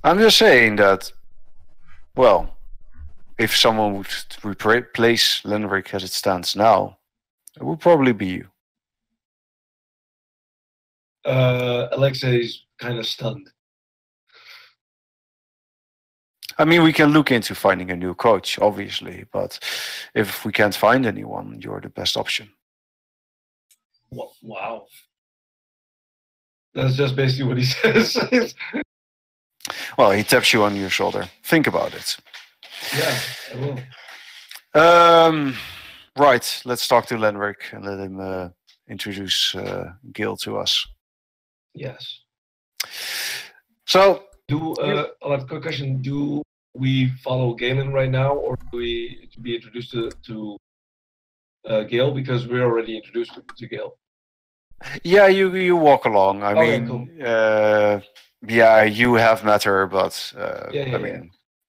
I'm just saying that, well, if someone would replace Lenric as it stands now, it would probably be you. Alexei's kind of stunned. I mean, we can look into finding a new coach, obviously, but if we can't find anyone, you're the best option. Wow. That's just basically what he says. Well, he taps you on your shoulder. Think about it. Yeah, I will. Right, let's talk to Lenric and let him introduce Gil to us. Yes. So, I'll have a quick question. Do we follow Galen right now, or do we be introduced to Gil? Because we're already introduced to Gil. Yeah, you walk along. I mean, cool. Yeah, you have met her, but I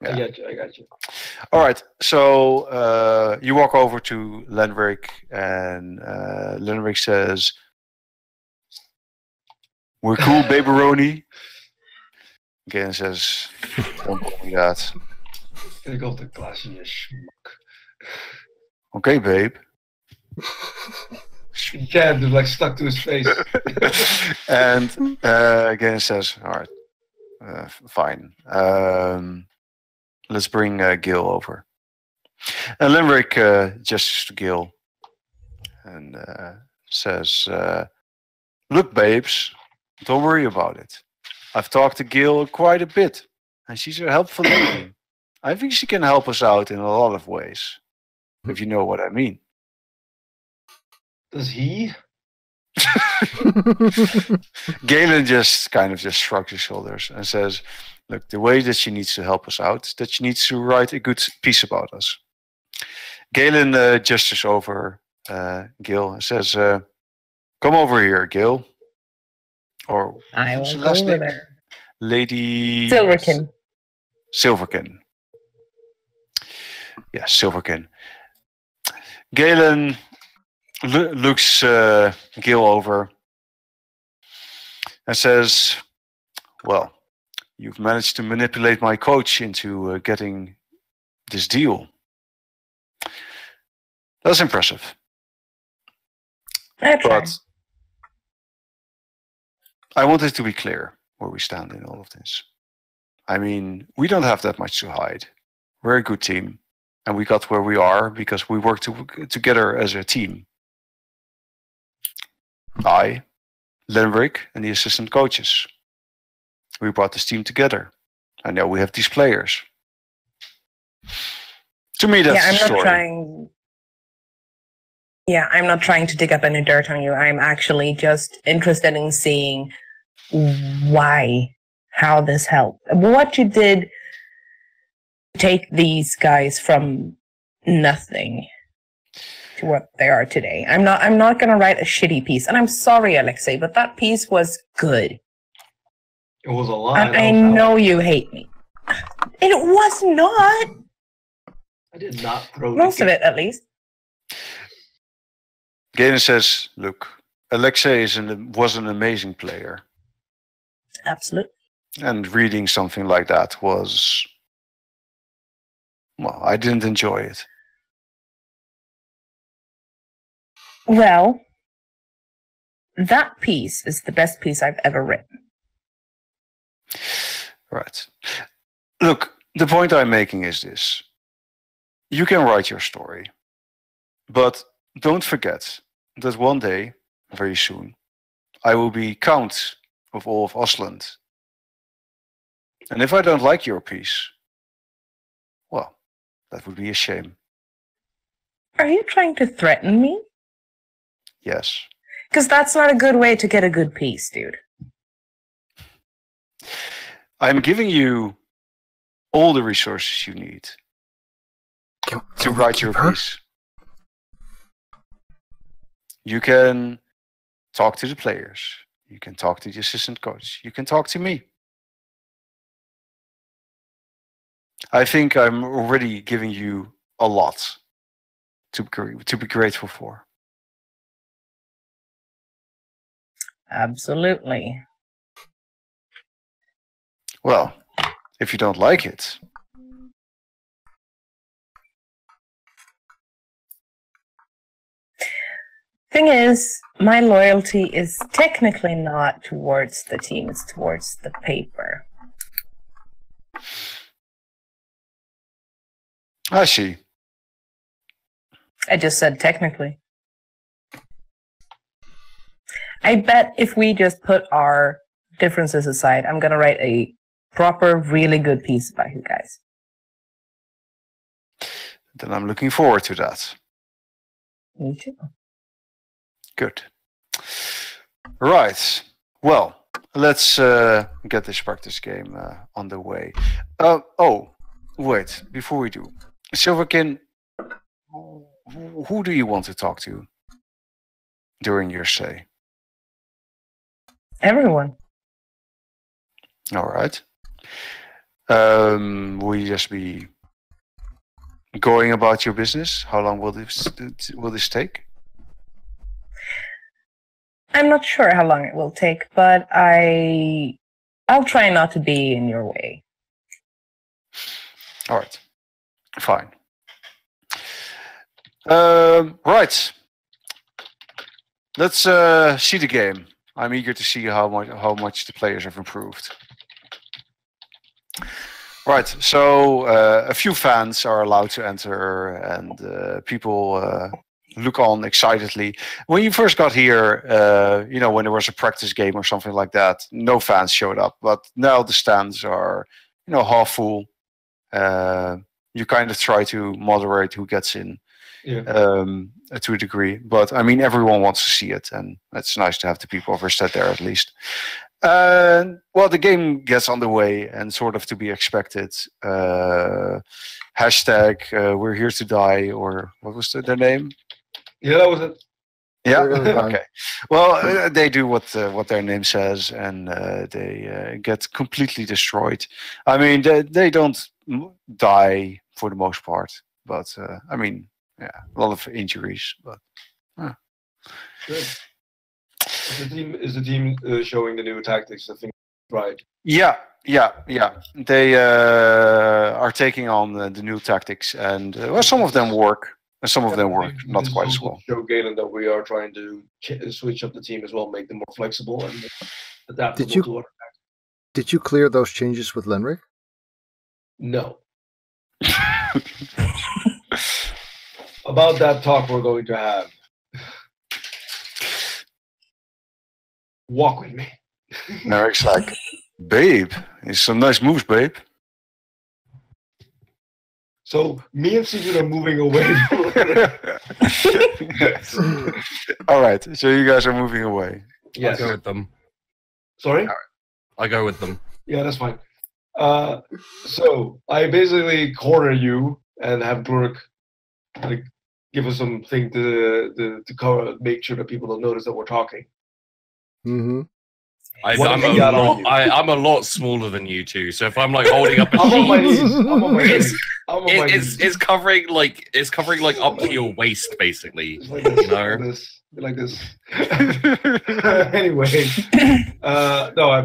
got you. All right, so you walk over to Lenric, and Lenric says, "We're cool, baberoni." Again says, "Don't call me that." Ik op de klasje, je schmuck. Okay, babe. You can't, it's like stuck to his face. And again says, "All right, fine. Let's bring Gil over." And Lenric gestures to Gil and says, "Look, babes, don't worry about it. I've talked to Gil quite a bit, and she's a helpful lady. I think she can help us out in a lot of ways, if you know what I mean." Does he? Galen just shrugs his shoulders and says, look, the way that she needs to help us out is that she needs to write a good piece about us. Galen gestures over Gil and says, come over here, Gil. Or I what's will the go last over name? there. Lady Silverkin. Silverkin. Yes, Silverkin. Galen looks Gil over and says, well, you've managed to manipulate my coach into getting this deal. That's impressive. But I wanted to be clear where we stand in all of this. I mean, we don't have that much to hide. We're a good team, and we got where we are because we worked together as a team. I, Lenric, and the assistant coaches. We brought this team together. I know we have these players. To me, that's the story. I'm not trying to dig up any dirt on you. I'm actually just interested in seeing how this helped. What you did to take these guys from nothing to what they are today. I'm not going to write a shitty piece. And I'm sorry, Alexei, but that piece was good. It was a lot. I know you hate me. It was not. I did not throw most of it, at least. Galen says, look, Alexei was an amazing player. Absolutely. And reading something like that was, well, I didn't enjoy it. Well, that piece is the best piece I've ever written. Right. Look, the point I'm making is this. You can write your story, but don't forget that one day, very soon, I will be Count of all of Osland. And if I don't like your piece, well, that would be a shame. Are you trying to threaten me? Yes. Because that's not a good way to get a good piece, dude. I'm giving you all the resources you need to write your piece. You can talk to the players. You can talk to the assistant coach. You can talk to me. I think I'm already giving you a lot to be grateful for. Absolutely. Well, if you don't like it, thing is, my loyalty is technically not towards the team, it's towards the paper. I see. I just said technically. I bet if we just put our differences aside, I'm going to write a proper, really good piece about you guys. Then I'm looking forward to that. Me too. Good. Right. Well, let's get this practice game underway. Oh, wait. Before we do, Silverkin, who do you want to talk to during your stay? Everyone. All right. Will you just be going about your business? How long will this take? I'm not sure how long it will take, but I'll try not to be in your way. All right. Fine. Right. Let's see the game. I'm eager to see how much the players have improved. Right. So a few fans are allowed to enter, and people look on excitedly. When you first got here, when there was a practice game or something like that, no fans showed up. But now the stands are, half full. You kind of try to moderate who gets in. to a degree. But I mean, everyone wants to see it, and it's nice to have the people of Verstead there at least. Well, the game gets underway, and sort of to be expected. Hashtag we're here to die, or what was their name? Yeah, that was it. Yeah. Okay. Well, they do what their name says, and they get completely destroyed. I mean, they don't die for the most part, but I mean, yeah, a lot of injuries. But good. Is the team showing the new tactics? I think right. Yeah. They are taking on the new tactics, and well, some of them work. And some of them work not quite as well. Show Galen that we are trying to switch up the team as well, make them more flexible and adaptable to our tactics. Did you clear those changes with Lenric? No. About that talk we're going to have. Walk with me. Eric's like, babe, it's some nice moves, babe. So me and Siegfried are moving away. All right, so you guys are moving away. Yes. I go with them. Sorry? I go with them. Yeah, that's fine. So I basically corner you and have Glurk like give us something to cover, make sure that people don't notice that we're talking. Mm-hmm. I'm a lot smaller than you two, so if I'm like holding up a I'm on my sheet, knees. I'm on my knees. it's covering like up to your waist, basically. It's like this, you know, like this. Anyway, no, I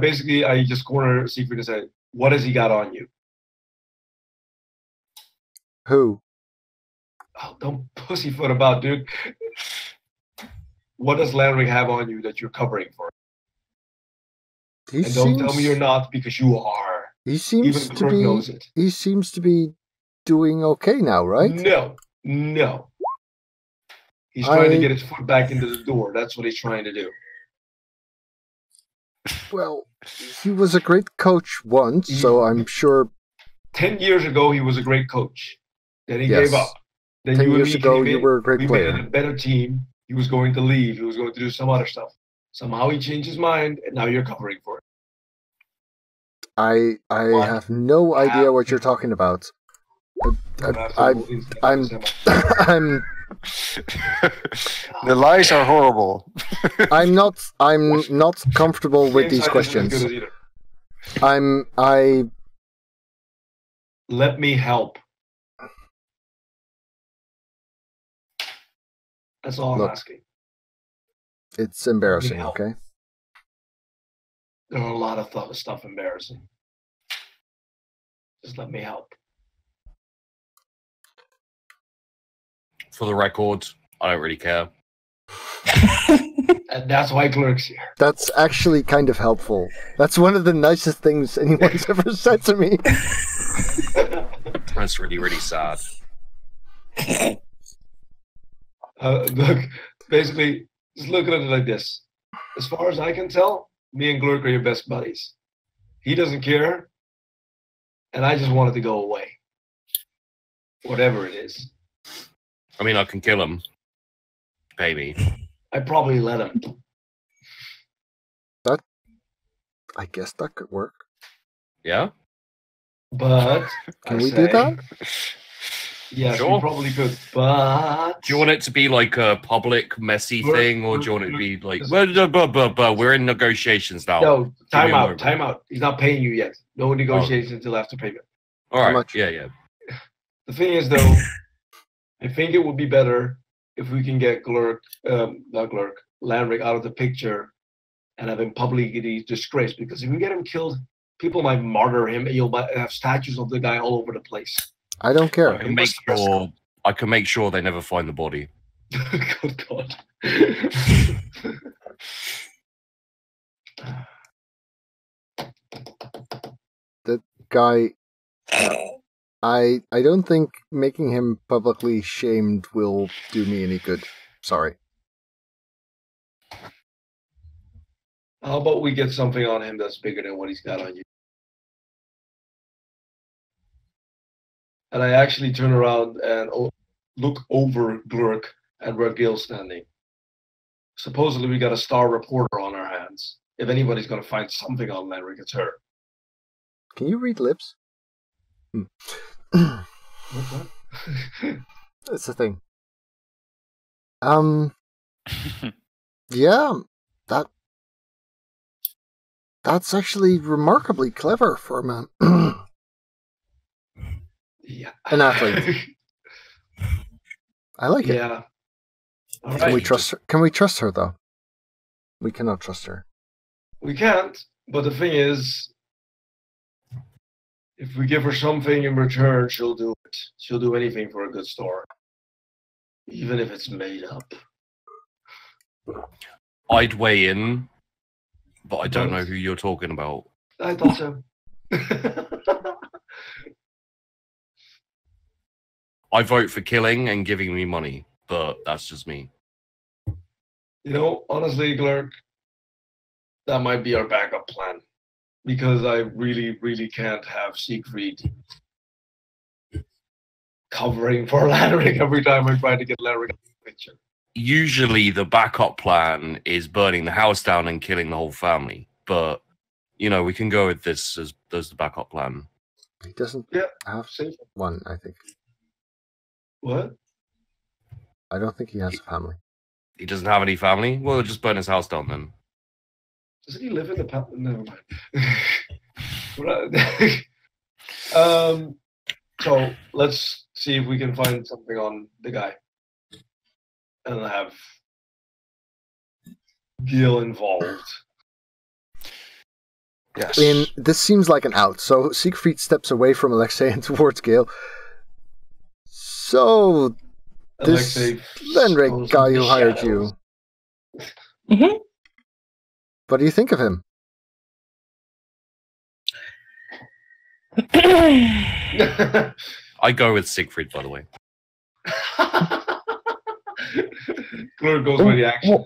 just corner Siegfried and say, "What has he got on you?" Who? Oh, don't pussyfoot about, dude. What does Landry have on you that you're covering for? And don't tell me you're not, because you are. He seems Even to Kirk be. knows it. He seems to be doing okay now, right? No. He's trying to get his foot back into the door. That's what he's trying to do. Well, he was a great coach once, so I'm sure. 10 years ago, he was a great coach. Then he gave up. Then 10 years ago, you were a great player. We made a better team. He was going to leave. He was going to do some other stuff. Somehow he changed his mind, and now you're covering for it. I have no idea what you're talking about. I'm the lies are horrible. I'm not comfortable with these questions. Let me help. That's all I'm asking. It's embarrassing, okay? There are a lot of stuff embarrassing. Just let me help. For the record, I don't really care. And that's why Clerk's here. That's actually kind of helpful. That's one of the nicest things anyone's ever said to me. That's really, really sad. Look, basically, just look at it like this. As far as I can tell, me and Glurk are your best buddies. He doesn't care, and I just wanted to go away. Whatever it is. I mean, I can kill him. Maybe. I'd probably let him. I guess that could work. Yeah? But... Can we do that? Yes, sure. We probably could, but... Do you want it to be like a public, messy thing, or do you want it to be like, we're in negotiations now? No, time out. He's not paying you yet. No negotiations until after payment. All right, yeah. The thing is, though, I think it would be better if we can get Landrick out of the picture and have him publicly disgraced, because if we get him killed, people might martyr him, and you'll have statues of the guy all over the place. I don't care. I can make sure they never find the body. Good God. That guy, I don't think making him publicly shamed will do me any good. Sorry. How about we get something on him that's bigger than what he's got on you? And I actually turn around and look over Glurk and where Gale's standing. Supposedly we got a star reporter on our hands. If anybody's going to find something on Lenric, it's her. Can you read lips? What's that? That's the thing. Yeah, that's actually remarkably clever for a man. Yeah. An athlete. I like it. Yeah. All Can we right. trust her? Can we trust her though? We cannot trust her. We can't, but the thing is, if we give her something in return, she'll do it. She'll do anything for a good story. Even if it's made up. I'd weigh in, but I don't know who you're talking about. I thought so. I vote for killing and giving me money, but that's just me. You know, honestly, Glurk, that might be our backup plan. Because I really, really can't have Siegfried covering for Lenric every time I try to get Lenric in the picture. Usually the backup plan is burning the house down and killing the whole family. But, you know, we can go with this as the backup plan. He doesn't have Safe. one, I think. What? I don't think he has a family. He doesn't have any family? Well, just burn his house down then. Doesn't he live in the palace? Never mind. So let's see if we can find something on the guy. And have Gale involved. Yes. I mean, this seems like an out. So Siegfried steps away from Alexei and towards Gale. So, this Alexei Lenric guy who hired you. Mm-hmm. What do you think of him? I go with Siegfried, by the way. Glurk goes by the action.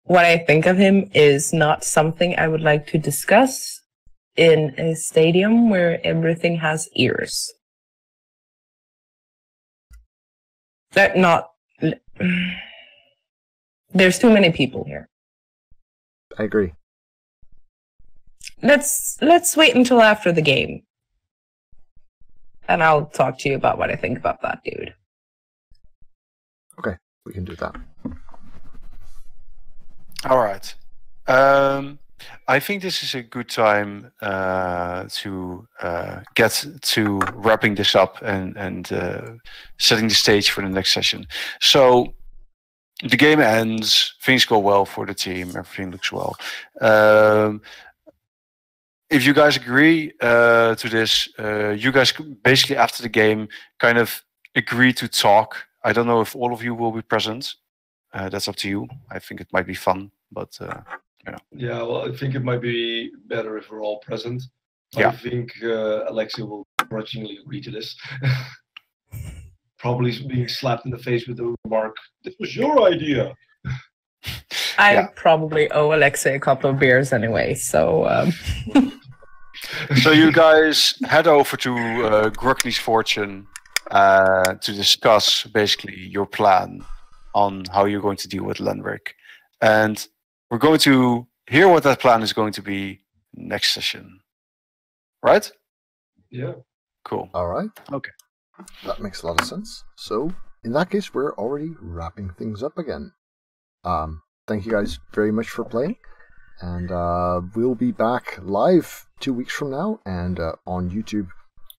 What I think of him is not something I would like to discuss in a stadium where everything has ears. There's too many people here. I agree. Let's wait until after the game. And I'll talk to you about what I think about that dude. Okay, we can do that. All right. I think this is a good time to get to wrapping this up and setting the stage for the next session. So the game ends, things go well for the team, everything looks well. If you guys agree to this, you guys basically after the game kind of agree to talk. I don't know if all of you will be present. That's up to you. I think it might be fun, but you know. Yeah, well, I think it might be better if we're all present. Yeah. I think Alexei will grudgingly agree to this. Probably being slapped in the face with the remark, "This was your idea." I probably owe Alexei a couple of beers anyway, so... So you guys head over to Gruckney's Fortune to discuss basically your plan on how you're going to deal with Lenric. And we're going to hear what that plan is going to be next session. Right? Yeah. Cool. All right. Okay. That makes a lot of sense. So, in that case, we're already wrapping things up again. Thank you guys very much for playing. And we'll be back live 2 weeks from now. And on YouTube,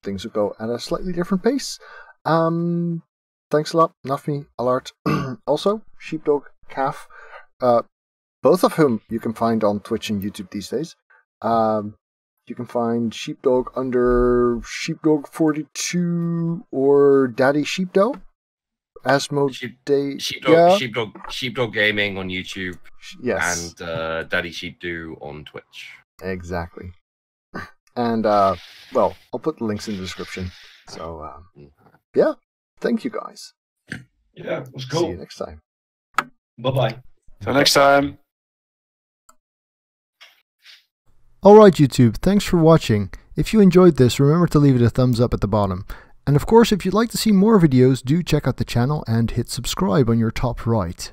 things will go at a slightly different pace. Thanks a lot, Nafmi, Alart. Also, Sheepdog, Caff, both of whom you can find on Twitch and YouTube these days. You can find Sheepdog under Sheepdog42 or Daddy Sheepdog. Sheepdog Gaming on YouTube. Yes. And Daddy Sheepdog on Twitch. Exactly. And, well, I'll put the links in the description. So, yeah. Thank you, guys. Yeah, it was cool. See you next time. Bye-bye. Till next time. Alright YouTube, thanks for watching. If you enjoyed this, remember to leave it a thumbs up at the bottom. And of course, if you'd like to see more videos, do check out the channel and hit subscribe on your top right.